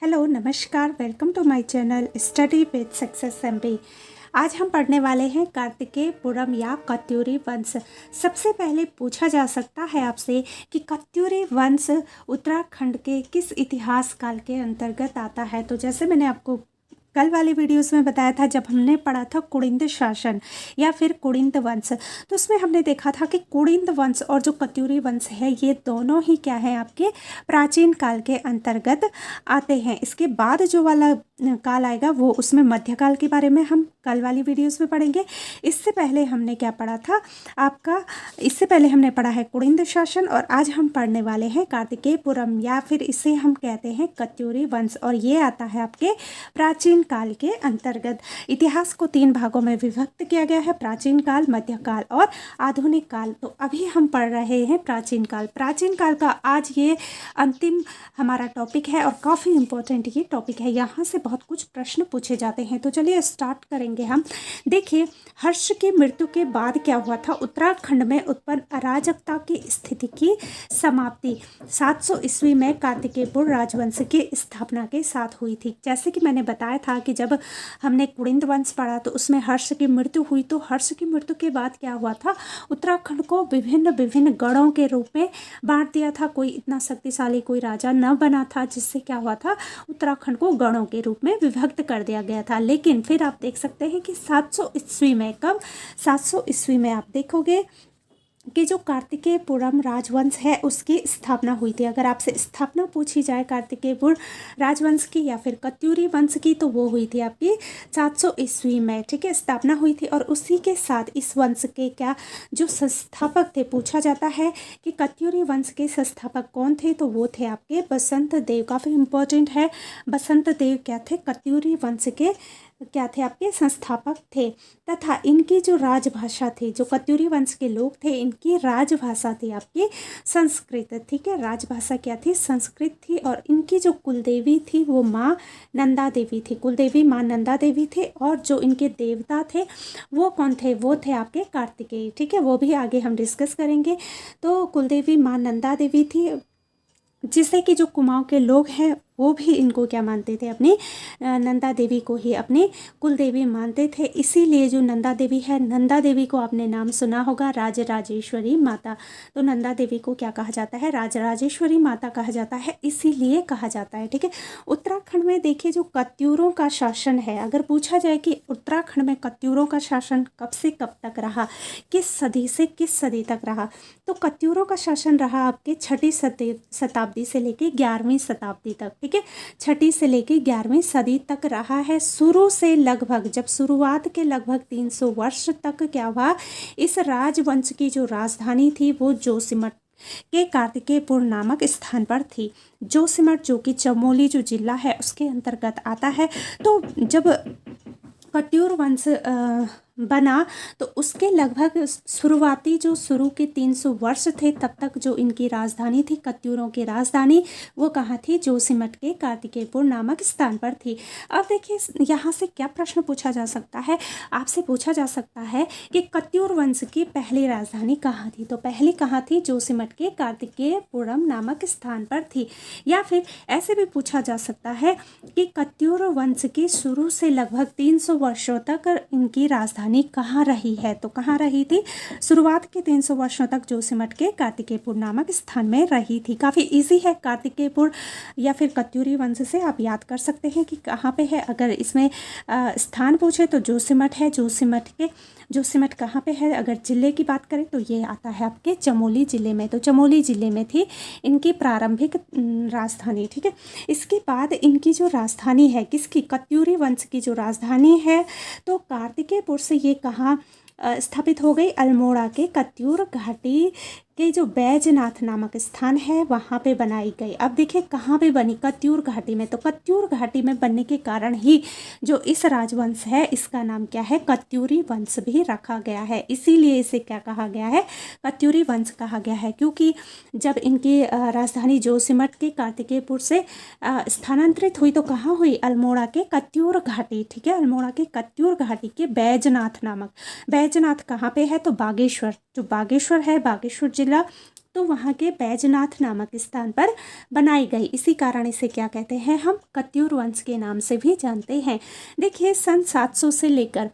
Hello नमस्कार, welcome to my channel study with success MP. आज हम पढ़ने वाले हैं कार्तिकेयपुरम या कत्यूरी वंश। सबसे पहले पूछा जा सकता है आपसे कि कत्यूरी वंश उत्तराखंड के किस इतिहास काल के अंतर्गत आता है। तो जैसे मैंने आपको कल वाले वीडियोस में बताया था, जब हमने पढ़ा था कुड़िंद शासन या फिर कुड़िंद वंश, तो उसमें हमने देखा था कि कुड़िंद वंश और जो कत्यूरी वंश है ये दोनों ही क्या है, आपके प्राचीन काल के अंतर्गत आते हैं। इसके बाद जो वाला काल आएगा वो उसमें मध्यकाल के बारे में हम कल वाली वीडियोस में पढ़ेंगे। इससे पहले हमने क्या पढ़ा था इससे पहले हमने पढ़ा है कुड़िंद शासन, और आज हम पढ़ने वाले हैं कार्तिकेयपुरम या फिर इसे हम कहते हैं कत्यूरी वंश, और ये आता है आपके प्राचीन काल के अंतर्गत। इतिहास को 3 भागों में विभक्त किया गया है, प्राचीन काल, मध्यकाल और आधुनिक काल। तो अभी हम पढ़ रहे हैं प्राचीन काल। प्राचीन काल का आज ये अंतिम हमारा टॉपिक है और काफ़ी इंपॉर्टेंट ये टॉपिक है। यहाँ से बहुत कुछ प्रश्न पूछे जाते हैं, तो चलिए स्टार्ट करेंगे हम। देखिए, हर्ष की मृत्यु के बाद क्या हुआ था, उत्तराखंड में उत्पन्न अराजकता की स्थिति की समाप्ति 700 ईस्वी में कार्तिकेयपुर राजवंश की स्थापना के साथ हुई थी। जैसे कि मैंने बताया था कि जब हमने कुड़िंद वंश पढ़ा तो उसमें हर्ष की मृत्यु हुई, तो हर्ष की मृत्यु के बाद क्या हुआ था, उत्तराखंड को विभिन्न विभिन्न गणों के रूप में बांट दिया था। कोई इतना शक्तिशाली कोई राजा न बना था, जिससे क्या हुआ था, उत्तराखंड को गणों के रूप में विभक्त कर दिया गया था। लेकिन फिर आप देख सकते हैं कि 700 ईस्वी में, कब 700 ईस्वी में आप देखोगे कि जो कार्तिकेयपुरम राजवंश है उसकी स्थापना हुई थी। अगर आपसे स्थापना पूछी जाए कार्तिकेयपुर राजवंश की या फिर कत्यूरी वंश की, तो वो हुई थी आपकी 700 ईस्वी में, ठीक है, स्थापना हुई थी। और उसी के साथ इस वंश के क्या जो संस्थापक थे, पूछा जाता है कि कत्यूरी वंश के संस्थापक कौन थे, तो वो थे आपके बसंत देव। काफ़ी इंपॉर्टेंट है, बसंत देव क्या थे, कत्यूरी वंश के क्या थे, आपके संस्थापक थे। तथा इनकी जो राजभाषा थी, जो कत्यूरी वंश के लोग थे, इनकी राजभाषा थी आपकी संस्कृत, ठीक है, राजभाषा क्या थी, संस्कृत थी। और इनकी जो कुलदेवी थी वो माँ नंदा देवी थी, कुलदेवी माँ नंदा देवी थे। और जो इनके देवता थे वो कौन थे, वो थे आपके कार्तिकेय, ठीक है, वो भी आगे हम डिस्कस करेंगे। तो कुलदेवी माँ नंदा देवी थी, जिससे कि जो कुमाऊं के लोग हैं वो भी इनको क्या मानते थे, अपनी नंदा देवी को ही अपनी कुलदेवी मानते थे। इसीलिए जो नंदा देवी है, नंदा देवी को आपने नाम सुना होगा राजराजेश्वरी माता। तो नंदा देवी को क्या कहा जाता है, राजराजेश्वरी माता कहा जाता है, इसीलिए कहा जाता है, ठीक है। उत्तराखंड में देखिए जो कत्यूरों का शासन है, अगर पूछा जाए कि उत्तराखंड में कत्यूरों का शासन कब से कब तक रहा, किस सदी से किस सदी तक रहा, तो कत्यूरों का शासन रहा आपके 6वीं शताब्दी से लेके 11वीं शताब्दी तक, ठीक है, 6वीं से लेके 11वीं सदी तक रहा है। शुरू से लगभग, जब शुरुआत के लगभग 300 वर्ष तक क्या हुआ, इस राजवंश की जो राजधानी थी वो जोशीमठ के कार्तिकेयपुर नामक स्थान पर थी। जोशीमठ जो कि चमोली जो जिला है उसके अंतर्गत आता है। तो जब कत्यूर वंश बना तो उसके लगभग शुरुआती जो शुरू के 300 वर्ष थे तब तक जो इनकी राजधानी थी, कत्यूरों की राजधानी, वो कहाँ थी, जोशीमठ के कार्तिकेयपुर नामक स्थान पर थी। अब देखिए यहाँ से क्या प्रश्न पूछा जा सकता है, आपसे पूछा जा सकता है कि कत्यूर वंश की पहली राजधानी कहाँ थी, तो पहली कहाँ थी, जोशीमठ के कार्तिकेयपुरम नामक स्थान पर थी। या फिर ऐसे भी पूछा जा सकता है कि कत्यूर वंश की शुरू से लगभग 300 वर्षों तक इनकी राजधानी कहाँ रही है, तो कहाँ रही थी, शुरुआत के 300 वर्षों तक जोशीमठ के कार्तिकेयपुर नामक स्थान में रही थी। काफ़ी इजी है, कार्तिकेयपुर या फिर कत्यूरी वंश से आप याद कर सकते हैं कि कहाँ पे है। अगर इसमें स्थान पूछे तो जोशीमठ है, जोशीमठ कहाँ पे है। अगर जिले की बात करें तो ये आता है आपके चमोली जिले में, तो चमोली जिले में थी इनकी प्रारंभिक राजधानी, ठीक है। इसके बाद इनकी जो राजधानी है, किसकी, कत्यूरी वंश की जो राजधानी है, तो कार्तिकेयपुर से ये कहाँ स्थापित हो गई, अल्मोड़ा के कत्यूर घाटी के जो बैजनाथ नामक स्थान है वहाँ पे बनाई गई। अब देखिए कहाँ पे बनी, कत्यूर घाटी में, तो कत्यूर घाटी में बनने के कारण ही जो इस राजवंश है इसका नाम क्या है, कत्यूरी वंश भी रखा गया है। इसीलिए इसे क्या कहा गया है, कत्यूरी वंश कहा गया है, क्योंकि जब इनकी राजधानी जोशीमठ के कार्तिकेयपुर से स्थानांतरित हुई तो कहाँ हुई, अल्मोड़ा के कत्यूर घाटी, ठीक है, अल्मोड़ा के कत्यूर घाटी के बैजनाथ नामक, बैजनाथ कहाँ पे है, तो बागेश्वर, जो बागेश्वर है, बागेश्वर जिला तो वहाँ के बैजनाथ नामक स्थान पर बनाई गई। इसी कारण इसे क्या कहते हैं, हम कत्यूर वंश के नाम से भी जानते हैं। देखिए सन 700 से लेकर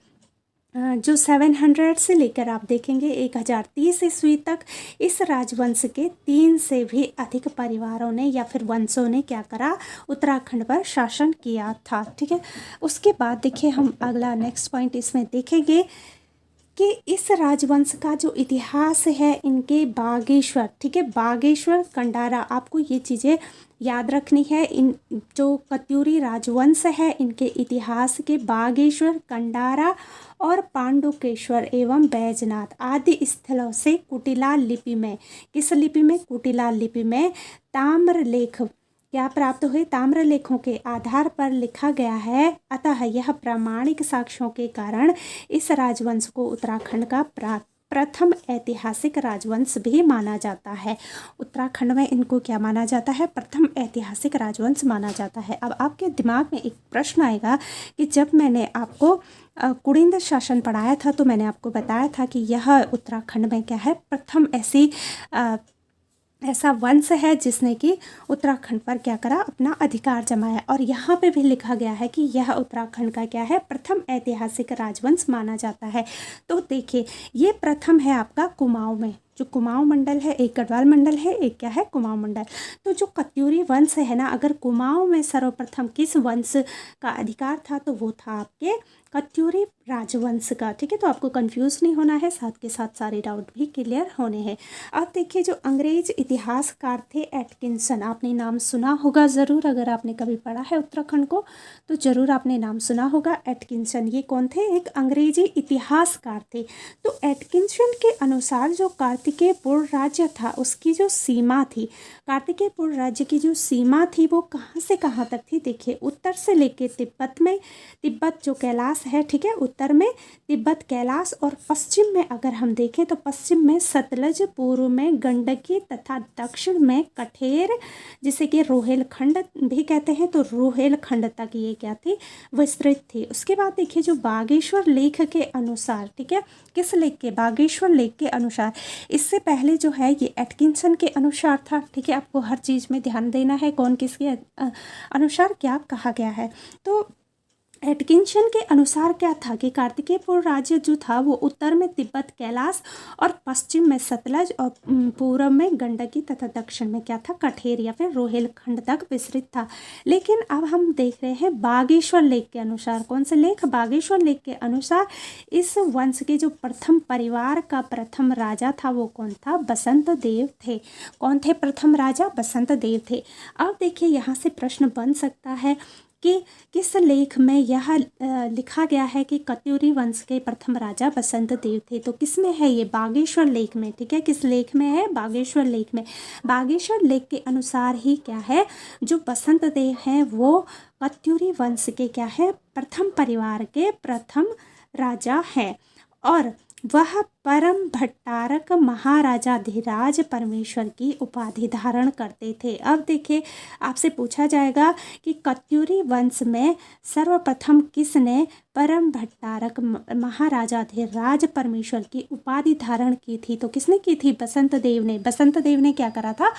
जो 700 से लेकर आप देखेंगे 1030 ईस्वी तक इस राजवंश के 3 से भी अधिक परिवारों ने या फिर वंशों ने क्या करा, उत्तराखंड पर शासन किया था। ठीक है, उसके बाद देखिए हम अगला नेक्स्ट पॉइंट इसमें देखेंगे कि इस राजवंश का जो इतिहास है, इनके बागेश्वर, ठीक है, बागेश्वर कंडारा, आपको ये चीज़ें याद रखनी है। इन जो कत्यूरी राजवंश है, इनके इतिहास के बागेश्वर, कंडारा और पांडुकेश्वर एवं बैजनाथ आदि स्थलों से कुटिला लिपि में, किस लिपि में, कुटिला लिपि में ताम्रलेख क्या प्राप्त हुए, ताम्रलेखों के आधार पर लिखा गया है। अतः यह प्रामाणिक साक्ष्यों के कारण इस राजवंश को उत्तराखंड का प्रथम ऐतिहासिक राजवंश भी माना जाता है। उत्तराखंड में इनको क्या माना जाता है, प्रथम ऐतिहासिक राजवंश माना जाता है। अब आपके दिमाग में एक प्रश्न आएगा कि जब मैंने आपको कुड़िंद शासन पढ़ाया था तो मैंने आपको बताया था कि यह उत्तराखंड में क्या है, प्रथम ऐसा वंश है जिसने कि उत्तराखंड पर क्या करा, अपना अधिकार जमाया। और यहाँ पे भी लिखा गया है कि यह उत्तराखंड का क्या है, प्रथम ऐतिहासिक राजवंश माना जाता है। तो देखिए ये प्रथम है आपका कुमाऊं में, जो कुमाऊं मंडल है, एक गढ़वाल मंडल है, एक क्या है, कुमाऊं मंडल। तो जो कत्यूरी वंश है ना, अगर कुमाऊं में सर्वप्रथम किस वंश का अधिकार था तो वो था आपके कत्यूरी राजवंश का। ठीक है, तो आपको कंफ्यूज नहीं होना है, साथ के साथ सारे डाउट भी क्लियर होने हैं। अब देखिए जो अंग्रेज इतिहासकार थे एटकिंसन, आपने नाम सुना होगा ज़रूर, अगर आपने कभी पढ़ा है उत्तराखंड को तो ज़रूर आपने नाम सुना होगा एटकिंसन। ये कौन थे, एक अंग्रेजी इतिहासकार थे। तो एटकिंसन के अनुसार जो कार्तिकेयपुर राज्य था उसकी जो सीमा थी, कार्तिकेयपुर राज्य की जो सीमा थी वो कहाँ से कहाँ तक थी, देखिए उत्तर से लेके तिब्बत में, तिब्बत जो कैलाश है, ठीक है, उत्तर में तिब्बत कैलाश, और पश्चिम में अगर हम देखें तो पश्चिम में सतलज, पूर्व में गंडकी तथा दक्षिण में कठेर, जिसे कि रोहेलखंड भी कहते हैं, तो रोहेलखंड तक ये क्या थी, विस्तृत थी। उसके बाद देखिए जो बागेश्वर लेख के अनुसार, ठीक है, किस लेख के, बागेश्वर लेख के अनुसार, इससे पहले जो है ये एटकिंसन के अनुसार था। ठीक है, आपको हर चीज़ में ध्यान देना है कौन किसके अनुसार क्या कहा गया है। तो एटकिंसन के अनुसार क्या था कि कार्तिकेयपुर राज्य जो था वो उत्तर में तिब्बत कैलाश और पश्चिम में सतलज और पूर्व में गंडकी तथा दक्षिण में क्या था, कठेर या फिर रोहेलखंड तक विस्तृत था। लेकिन अब हम देख रहे हैं बागेश्वर लेख के अनुसार, कौन से लेख, बागेश्वर लेख के अनुसार इस वंश के जो प्रथम परिवार का प्रथम राजा था वो कौन था, बसंत देव थे। कौन थे प्रथम राजा, बसंत देव थे। अब देखिए यहाँ से प्रश्न बन सकता है कि किस लेख में यह लिखा गया है कि कत्यूरी वंश के प्रथम राजा बसंत देव थे, तो किस में है ये, बागेश्वर लेख में। ठीक है, किस लेख में है, बागेश्वर लेख में। बागेश्वर लेख के अनुसार ही क्या है, जो बसंत देव हैं वो कत्यूरी वंश के क्या है, प्रथम परिवार के प्रथम राजा हैं, और वह परम भट्टारक महाराजाधिराज परमेश्वर की उपाधि धारण करते थे। अब देखिए आपसे पूछा जाएगा कि कत्यूरी वंश में सर्वप्रथम किसने परम भट्टारक महाराजाधिराज परमेश्वर की उपाधि धारण की थी, तो किसने की थी, बसंत देव ने। बसंत देव ने क्या करा था,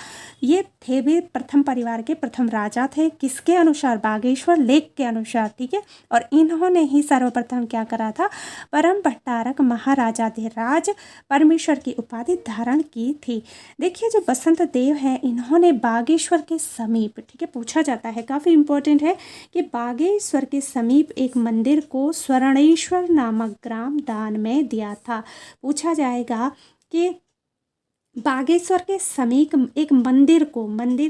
ये थे भी प्रथम परिवार के प्रथम राजा थे, किसके अनुसार, बागेश्वर लेख के अनुसार। ठीक है, और इन्होंने ही सर्वप्रथम क्या करा था, परम भट्टारक महाराजाधिराज परमेश्वर की उपाधि धारण की थी। देखिए जो बसंत देव हैं इन्होंने बागेश्वर के समीप, ठीक है, पूछा जाता है, काफ़ी इम्पोर्टेंट है कि बागेश्वर के समीप एक मंदिर को स्वर्णेश्वर नामक ग्राम दान में दिया था। पूछा जाएगा कि बागेश्वर के समीप एक मंदिर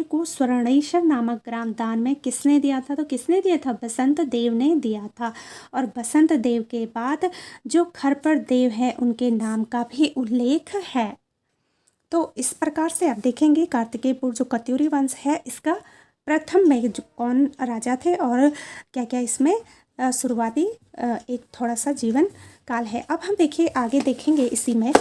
को स्वर्णेश्वर नामक ग्राम दान में किसने दिया था, तो किसने दिया था, बसंत देव ने दिया था। और बसंत देव के बाद जो खरपर देव है उनके नाम का भी उल्लेख है। तो इस प्रकार से आप देखेंगे कार्तिकेयपुर जो कत्यूरी वंश है इसका प्रथम में जो कौन राजा थे और क्या क्या इसमें शुरुआती एक थोड़ा सा जीवन काल है। अब हम देखिए आगे देखेंगे इसी में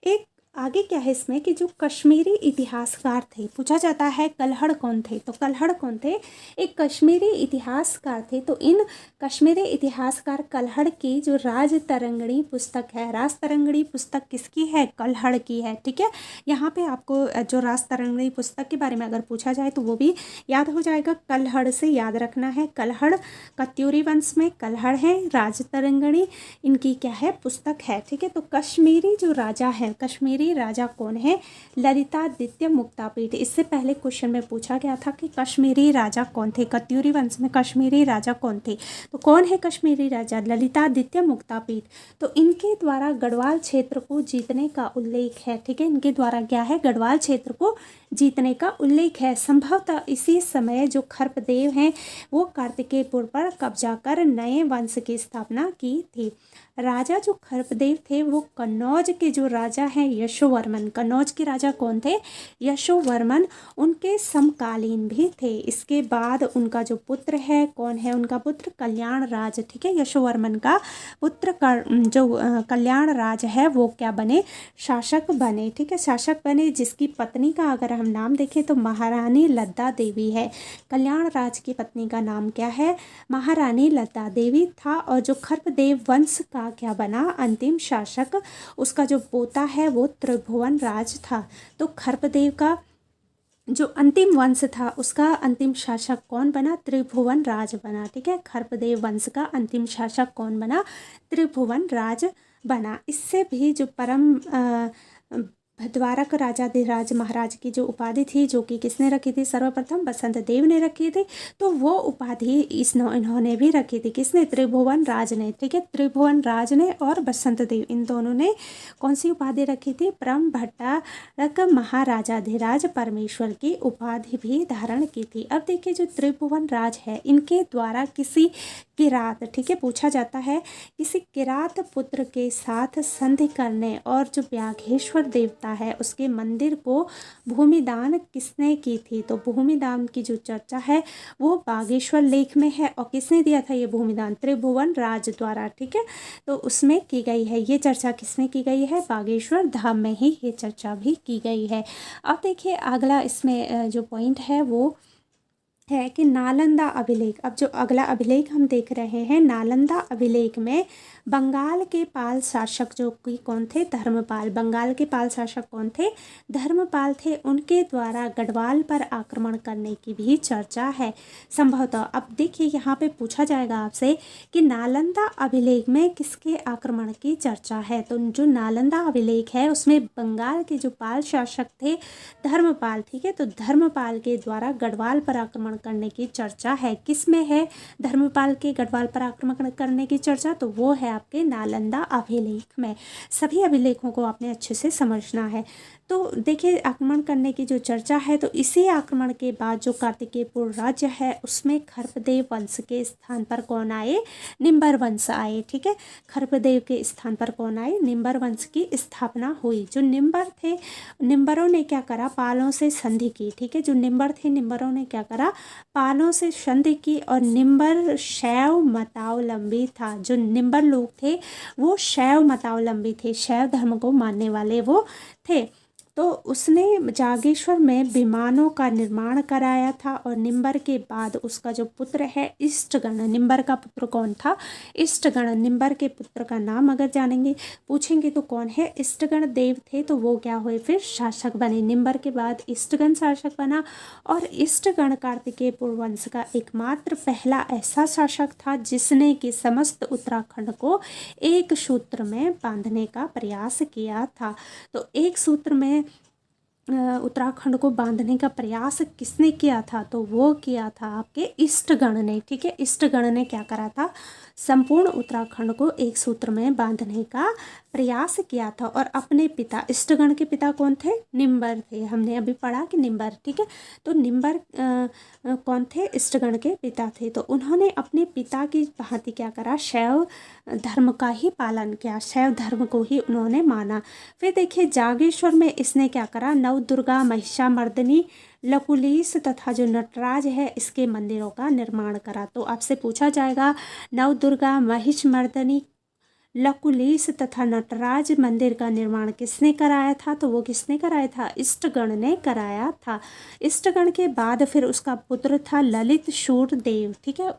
एक आगे क्या है इसमें कि जो कश्मीरी इतिहासकार थे, पूछा जाता है कल्हड़ कौन थे, तो कल्हड़ कौन थे, एक कश्मीरी इतिहासकार थे। तो इन कश्मीरी इतिहासकार कल्हड़ की जो राज तरंगिणी पुस्तक है, राज तरंगिणी पुस्तक किसकी है, कल्हड़ की है। ठीक है, यहाँ पे आपको जो राज तरंगिणी पुस्तक के बारे में अगर पूछा जाए तो वो भी याद हो जाएगा, कल्हड़ से याद रखना है। कल्हड़ कत्यूरी वंश में कल्हड़ है, राज तरंगिणी इनकी क्या है, पुस्तक है। ठीक है, तो कश्मीरी जो राजा है, कश्मीरी राजा कौन है, ललितादित्य मुक्तापीठ। इससे पहले क्वेश्चन में पूछा गया था कि कश्मीरी राजा कौन थे, कत्यूरी वंश में कश्मीरी राजा कौन थे, तो कौन है कश्मीरी राजा, ललितादित्य मुक्तापीठ। तो इनके द्वारा गढ़वाल क्षेत्र को जीतने का उल्लेख है। ठीक है, इनके द्वारा क्या है, गढ़वाल क्षेत्र को जीतने का उल्लेख है। संभवतः इसी समय जो खर्पदेव हैं वो कार्तिकेयपुर पर कब्जा कर नए वंश की स्थापना की थी। राजा जो खर्पदेव थे वो कन्नौज के जो राजा हैं यशोवर्मन, कन्नौज के राजा कौन थे, यशोवर्मन, उनके समकालीन भी थे। इसके बाद उनका जो पुत्र है, कौन है उनका पुत्र, कल्याण राज। ठीक है, यशोवर्मन का पुत्र जो कल्याण राज है वो क्या बने, शासक बने। ठीक है, शासक बने, जिसकी पत्नी का अगर हम नाम देखें तो महारानी लद्दा देवी है। कल्याण राज की पत्नी का नाम क्या है, महारानी लद्दा देवी था। और जो खर्पदेव वंश का क्या बना, अंतिम शासक, उसका जो पोता है वो त्रिभुवन राज था। तो खर्पदेव का जो अंतिम वंश था उसका अंतिम शासक कौन बना, त्रिभुवन राज बना। ठीक है, खर्पदेव वंश का अंतिम शासक कौन बना, त्रिभुवन राज बना। इससे भी जो परम द्वारक राजाधिराज महाराज की जो उपाधि थी, जो कि किसने रखी थी, सर्वप्रथम बसंत देव ने रखी थी, तो वो उपाधि इन्होंने भी रखी थी, किसने, त्रिभुवन राज ने। ठीक है, त्रिभुवन राज ने और बसंत देव, इन दोनों ने कौन सी उपाधि रखी थी, परम भट्टारक महाराजाधिराज परमेश्वर की उपाधि भी धारण की थी। अब देखिए जो त्रिभुवन राज है, इनके द्वारा किसी किरात, ठीक है, पूछा जाता है किसी किरात पुत्र के साथ संधि करने और जो व्याघेश्वर देवता है उसके मंदिर को भूमिदान किसने की थी, तो भूमिदान की जो चर्चा है वो बागेश्वर लेख में है। और किसने दिया था ये भूमिदान, त्रिभुवन राज द्वारा। ठीक है, तो उसमें की गई है ये चर्चा, किसमें की गई है, बागेश्वर धाम में ही ये चर्चा भी की गई है। अब देखिए अगला इसमें जो पॉइंट है वो है कि नालंदा अभिलेख। अब जो अगला अभिलेख हम देख रहे हैं, नालंदा अभिलेख में बंगाल के पाल शासक जो कि कौन थे, धर्मपाल। बंगाल के पाल शासक कौन थे, धर्मपाल थे। उनके द्वारा गढ़वाल पर आक्रमण करने की भी चर्चा है संभवतः। अब देखिए यहाँ पे पूछा जाएगा आपसे कि नालंदा अभिलेख में किसके आक्रमण की चर्चा है, तो जो नालंदा अभिलेख है उसमें बंगाल के जो पाल शासक थे धर्मपाल। ठीक है, तो धर्मपाल के द्वारा गढ़वाल पर आक्रमण करने की चर्चा है। किस में है धर्मपाल के गढ़वाल पर आक्रमण करने की चर्चा, तो वो है आपके नालंदा अभिलेख में। सभी अभिलेखों को आपने अच्छे से समझना है। तो देखिए आक्रमण करने की जो चर्चा है, तो इसी आक्रमण के बाद जो कार्तिकेयपुर राज्य है उसमें खर्पदेव वंश के स्थान पर कौन आए, निम्बर वंश आए। ठीक है, खर्पदेव के स्थान पर कौन आए, निम्बर वंश की स्थापना हुई। जो निम्बर थे, निम्बरों ने क्या करा, पालों से संधि की। ठीक है, जो निम्बर थे, निम्बरों ने क्या करा, पालों से संधि की। और निम्बर शैव मतावलंबी था। जो निम्बर लोग थे वो शैव मतावलंबी थे, शैव धर्म को मानने वाले वो थे। तो उसने जागेश्वर में विमानों का निर्माण कराया था। और निम्बर के बाद उसका जो पुत्र है इष्टगण, निम्बर का पुत्र कौन था, इष्टगण। निम्बर के पुत्र का नाम अगर जानेंगे पूछेंगे तो कौन है, इष्टगण देव थे। तो वो क्या हुए, फिर शासक बने। निम्बर के बाद इष्टगण शासक बना। और इष्टगण कार्तिकेयपुर वंश का एकमात्र पहला ऐसा शासक था जिसने कि समस्त उत्तराखंड को एक सूत्र में बांधने का प्रयास किया था। तो एक सूत्र में उत्तराखंड को बांधने का प्रयास किसने किया था, तो वो किया था आपके इष्टगण ने। ठीक है, इष्टगण ने क्या करा था, संपूर्ण उत्तराखंड को एक सूत्र में बांधने का प्रयास किया था। और अपने पिता, इष्टगण के पिता कौन थे, निम्बर थे। हमने अभी पढ़ा कि निम्बर, ठीक है, तो निम्बर कौन थे, इष्टगण के पिता थे। तो उन्होंने अपने पिता की भांति क्या करा, शैव धर्म का ही पालन किया, शैव धर्म को ही उन्होंने माना। फिर देखिए जागेश्वर में इसने क्या करा, नवदुर्गा, महिषामर्दिनी, लकुलीस तथा जो नटराज है इसके मंदिरों का निर्माण करा। तो आपसे पूछा जाएगा नवदुर्गा, महिषमर्दिनी, लकुलिश तथा नटराज मंदिर का निर्माण किसने कराया था? तो वो किसने कराया था? इष्टगण ने कराया था। इष्टगण के बाद फिर उसका पुत्र था ललित शूरदेव। ठीक है,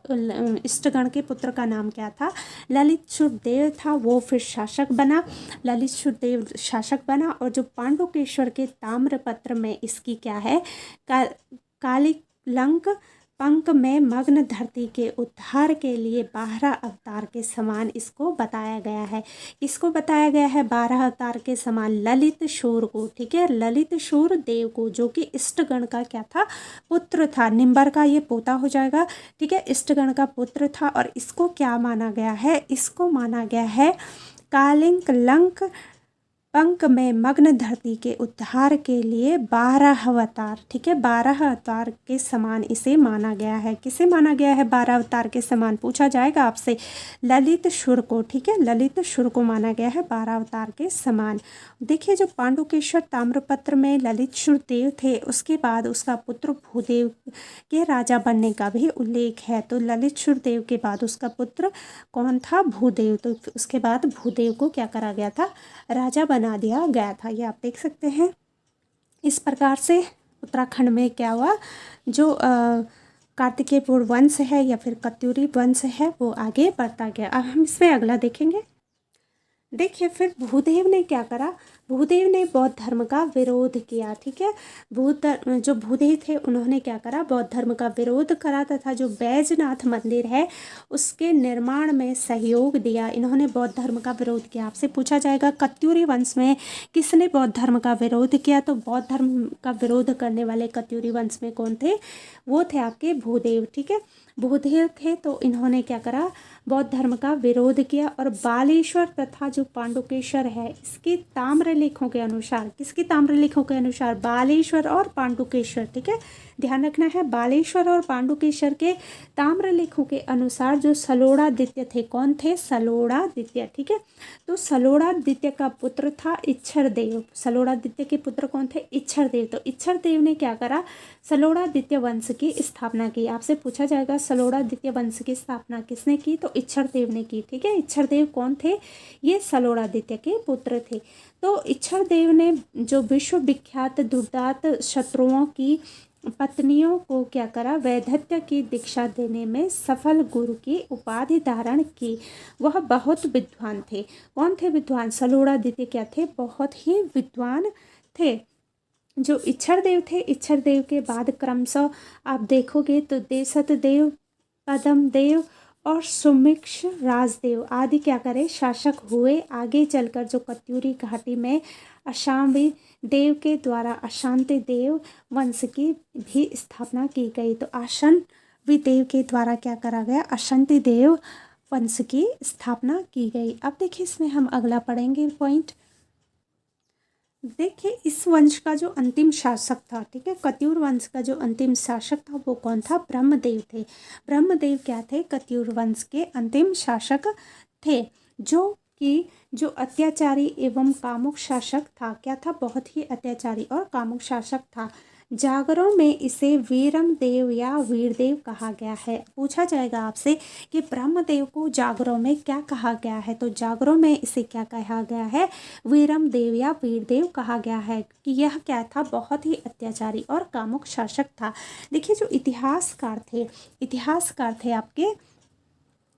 इष्टगण के पुत्र का नाम क्या था? ललित शूरदेव था। वो फिर शासक बना, ललित शूरदेव शासक बना। और जो पांडुकेश्वर के ताम्रपत्र में इसकी क्या है? कालिकलंक पंक में मग्न धरती के उद्धार के लिए 12 अवतार के समान इसको बताया गया है। किसको बताया गया है 12 अवतार के समान? ललित शूर को। ठीक है, ललित शूर देव को, जो कि इष्टगण का क्या था? पुत्र था। निम्बर का ये पोता हो जाएगा। ठीक है, इष्टगण का पुत्र था। और इसको क्या माना गया है? इसको माना गया है कालिकलंक पंक में मग्न धरती के उद्धार के लिए 12 अवतार। ठीक है, 12 अवतार के समान इसे माना गया है। किसे माना गया है 12 अवतार के समान? पूछा जाएगा आपसे, ललित शुर को। ठीक है, ललित शुर को माना गया है 12 अवतार के समान। देखिए, जो पांडुकेश्वर ताम्रपत्र में ललित शुर देव थे, उसके बाद उसका पुत्र भूदेव के राजा बनने का भी उल्लेख है। तो ललित शुर देव के बाद उसका पुत्र कौन था? भूदेव। तो उसके बाद भूदेव को क्या करा गया था? राजा बना दिया गया था। ये आप देख सकते हैं। इस प्रकार से उत्तराखंड में क्या हुआ, जो कार्तिकेयपुर वंश है या फिर कत्यूरी वंश है वो आगे बढ़ता गया। अब हम इसमें अगला देखेंगे। देखिए, फिर भूदेव ने क्या करा? भूदेव ने बौद्ध धर्म का विरोध किया। ठीक है, जो भूदेव थे उन्होंने क्या करा? बौद्ध धर्म का विरोध करा तथा जो बैजनाथ मंदिर है उसके निर्माण में सहयोग दिया। इन्होंने बौद्ध धर्म का विरोध किया। आपसे पूछा जाएगा कत्यूरी वंश में किसने बौद्ध धर्म का विरोध किया? तो बौद्ध धर्म का विरोध करने वाले कत्यूरी वंश में कौन थे? वो थे आपके भूदेव। ठीक है, भूदेव थे। तो इन्होंने क्या करा? बौद्ध धर्म का विरोध किया। और बालेश्वर तथा जो पांडुकेश्वर है इसके ताम्रलेखों के अनुसार, किसके ताम्रलेखों के अनुसार? बालेश्वर और पांडुकेश्वर। ठीक है, ध्यान रखना है, बालेश्वर और पांडुकेश्वर के ताम्रलेखों के अनुसार जो सलोड़ादित्य थे, कौन थे? सलोड़ादित्य। ठीक है, तो सलोड़ादित्य का पुत्र था इच्छरदेव। सलोड़ादित्य के पुत्र कौन थे? इच्छरदेव। तो इच्छरदेव ने क्या करा? सलोड़ादित्य वंश की स्थापना की। आपसे पूछा जाएगा सलोड़ादित्य वंश की स्थापना किसने की? तो इच्छरदेव ने की। ठीक है, इच्छरदेव कौन थे? ये सलोड़ादित्य के पुत्र थे। तो इच्छरदेव ने जो विश्व विख्यात दुर्दांत शत्रुओं की पत्नियों को क्या करा? वैधत्य की दीक्षा देने में सफल गुरु की उपाधि धारण की। वह बहुत विद्वान थे। कौन थे विद्वान? सलोड़ादित्य क्या थे? बहुत ही विद्वान थे। जो इच्छरदेव थे, इच्छरदेव के बाद क्रमशः आप देखोगे तो देशतदेव, पद्मदेव और सुमिक्ष राजदेव आदि क्या करे? शासक हुए। आगे चलकर जो कत्यूरी घाटी में अशांवी देव के द्वारा अशांति देव वंश की भी स्थापना की गई। तो अशांवी देव के द्वारा क्या करा गया? अशांति देव वंश की स्थापना की गई। अब देखिए, इसमें हम अगला पढ़ेंगे पॉइंट। देखिए, इस वंश का जो अंतिम शासक था, ठीक है, कत्यूर वंश का जो अंतिम शासक था वो कौन था? ब्रह्मदेव थे। ब्रह्मदेव क्या थे? कत्यूर वंश के अंतिम शासक थे। जो अत्याचारी एवं कामुक शासक था। क्या था? बहुत ही अत्याचारी और कामुक शासक था। जागरों में इसे वीरम देव या वीरदेव कहा गया है। पूछा जाएगा आपसे कि ब्रह्मदेव को जागरों में क्या कहा गया है? तो जागरों में इसे क्या कहा गया है? वीरम देव या वीरदेव कहा गया है कि यह क्या था? बहुत ही अत्याचारी और कामुक शासक था। देखिए, जो इतिहासकार थे आपके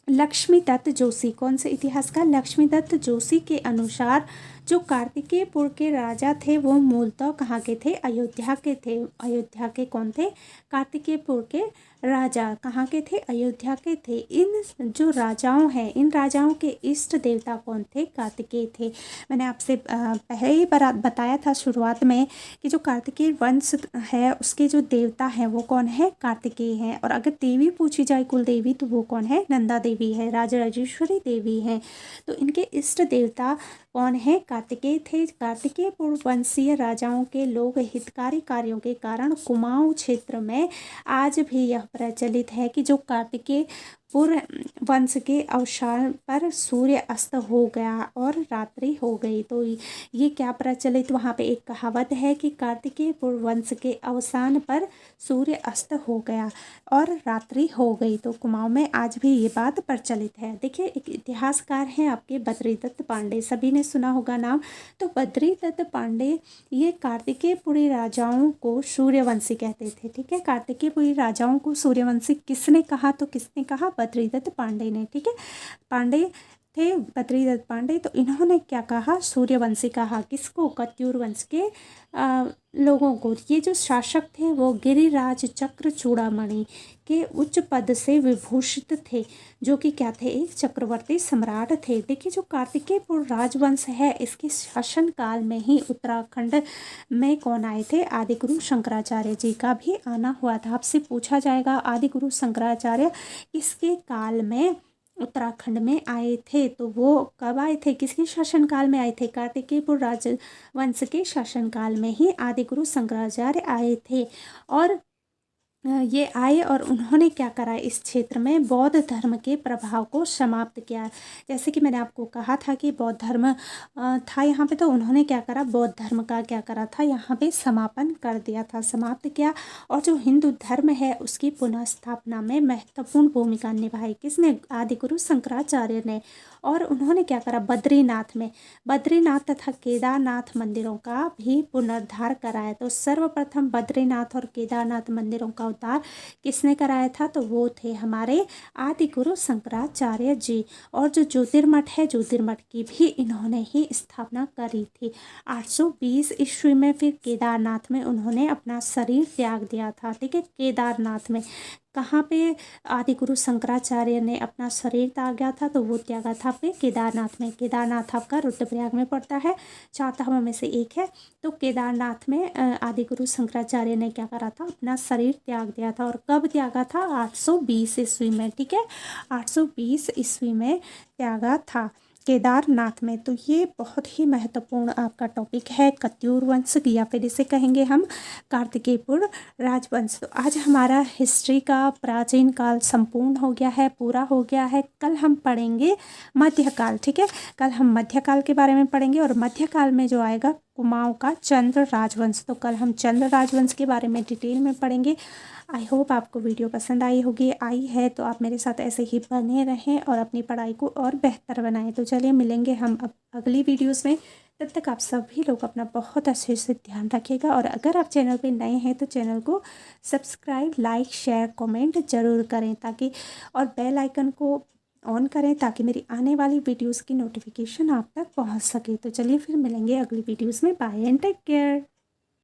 लक्ष्मीदत्त जोशी। कौन से इतिहासकार? लक्ष्मीदत्त जोशी के अनुसार जो कार्तिकेयपुर के राजा थे वो मूलतः कहाँ के थे? अयोध्या के थे। अयोध्या के कौन थे? कार्तिकेयपुर के राजा कहाँ के थे? अयोध्या के थे। इन जो राजाओं हैं, इन राजाओं के इष्ट देवता कौन थे? कार्तिकेय थे। मैंने आपसे पहले ही बताया था शुरुआत में कि जो कार्तिकेय वंश है उसके जो देवता हैं वो कौन है? कार्तिकेय हैं। और अगर देवी पूछी जाए कुल देवी तो वो कौन है? नंदा देवी है, राजराजेश्वरी देवी हैं। तो इनके इष्ट देवता कौन है? कार्तिकेय थे। कार्तिकेय पूर्व वंशीय राजाओं के लोग हितकारी कार्यों के कारण कुमाऊं क्षेत्र में आज भी यह प्रचलित है कि जो कार्तिकेय पुर वंश के अवसान पर सूर्य अस्त हो गया और रात्रि हो गई। तो ये क्या प्रचलित वहाँ पे एक कहावत है कि कार्तिकेय पुर वंश के अवसान पर सूर्य अस्त हो गया और रात्रि हो गई। तो कुमाऊं में आज भी ये बात प्रचलित है। देखिए, एक इतिहासकार हैं आपके बद्रीदत्त पांडे, सभी ने सुना होगा नाम। तो बद्रीदत्त पांडे ये कार्तिकेयपुरी राजाओं को सूर्यवंशी कहते थे। ठीक है, कार्तिकेयपुरी राजाओं को सूर्यवंशी किसने कहा? तो किसने कहा? बद्रीदत्त पांडे ने। ठीक है, पांडे थे बद्रीदत्त पांडे। तो इन्होंने क्या कहा? सूर्यवंशी कहा। किसको? कत्यूर वंश के लोगों को। ये जो शासक थे वो गिरिराज चक्र चूड़ामणि के उच्च पद से विभूषित थे, जो कि क्या थे? एक चक्रवर्ती सम्राट थे। देखिए, जो कार्तिकेयपुर राजवंश है इसके शासन काल में ही उत्तराखंड में कौन आए थे? आदिगुरु शंकराचार्य जी का भी आना हुआ था। आपसे पूछा जाएगा आदिगुरु शंकराचार्य किसके काल में उत्तराखंड में आए थे? तो वो कब आए थे? किसके शासनकाल में आए थे? कार्तिकेयपुर राजवंश के शासनकाल में ही आदिगुरु शंकराचार्य आए थे। और ये आए और उन्होंने क्या करा? इस क्षेत्र में बौद्ध धर्म के प्रभाव को समाप्त किया। जैसे कि मैंने आपको कहा था कि बौद्ध धर्म था यहाँ पे, तो उन्होंने क्या करा? बौद्ध धर्म का क्या करा था? यहाँ पे समापन कर दिया था, समाप्त किया। और जो हिंदू धर्म है उसकी पुनः स्थापना में महत्वपूर्ण भूमिका निभाई। किसने? आदिगुरु शंकराचार्य ने। और उन्होंने क्या करा? बद्रीनाथ तथा केदारनाथ मंदिरों का भी पुनरुद्धार कराया। तो सर्वप्रथम बद्रीनाथ और केदारनाथ मंदिरों का उद्धार किसने कराया था? तो वो थे हमारे आदिगुरु शंकराचार्य जी। और जो ज्योतिर्मठ है, ज्योतिर्मठ की भी इन्होंने ही स्थापना करी थी। 820 ईस्वी में फिर केदारनाथ में उन्होंने अपना शरीर त्याग दिया था। ठीक है, केदारनाथ में। कहाँ पे आदिगुरु शंकराचार्य ने अपना शरीर त्यागा था? तो वो त्यागा था पे केदारनाथ में। केदारनाथ आपका रुद्रप्रयाग में पड़ता है, 4 धामों में से एक है। तो केदारनाथ में आदिगुरु शंकराचार्य ने क्या करा था? अपना शरीर त्याग दिया था। और कब त्यागा था? 820 ईस्वी में। ठीक है, 820 ईस्वी में त्यागा था केदारनाथ में। तो ये बहुत ही महत्वपूर्ण आपका टॉपिक है कत्यूर वंश, या फिर इसे कहेंगे हम कार्तिकेयपुर राजवंश। तो आज हमारा हिस्ट्री का प्राचीन काल संपूर्ण हो गया है, पूरा हो गया है। कल हम पढ़ेंगे मध्यकाल। ठीक है, कल हम मध्यकाल के बारे में पढ़ेंगे। और मध्यकाल में जो आएगा कुमाऊं का चंद्र राजवंश। तो कल हम चंद्र राजवंश के बारे में डिटेल में पढ़ेंगे। आई होप आपको वीडियो पसंद आई होगी। आई है तो आप मेरे साथ ऐसे ही बने रहें और अपनी पढ़ाई को और बेहतर बनाएं। तो चलिए मिलेंगे हम अब अगली वीडियोस में। तब तक आप सभी लोग अपना बहुत अच्छे से ध्यान रखिएगा। और अगर आप चैनल पे नए हैं तो चैनल को सब्सक्राइब, लाइक, शेयर, कमेंट ज़रूर करें, ताकि और बेल आइकन को ऑन करें ताकि मेरी आने वाली वीडियोस की नोटिफिकेशन आप तक पहुंच सके। तो चलिए फिर मिलेंगे अगली वीडियोस में। Bye and take care.